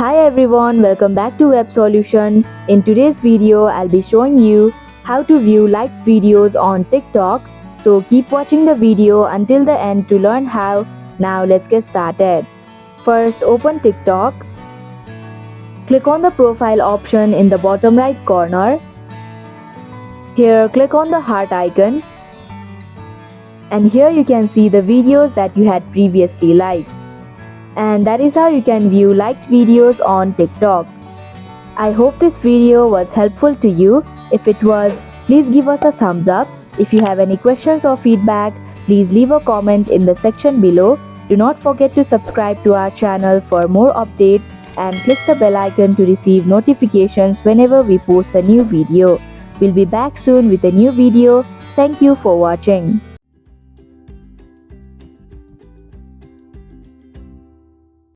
Hi everyone, welcome back to Web Solution. In today's video, I'll be showing you how to view liked videos on TikTok. So keep watching the video until the end to learn how. Now let's get started. First, open TikTok. Click on the profile option in the bottom right corner. Here, click on the heart icon. And here you can see the videos that you had previously liked. And that is how you can view liked videos on TikTok. I hope this video was helpful to you. If it was, please give us a thumbs up. If you have any questions or feedback, please leave a comment in the section below. Do not forget to subscribe to our channel for more updates and click the bell icon to receive notifications whenever we post a new video. We'll be back soon with a new video. Thank you for watching.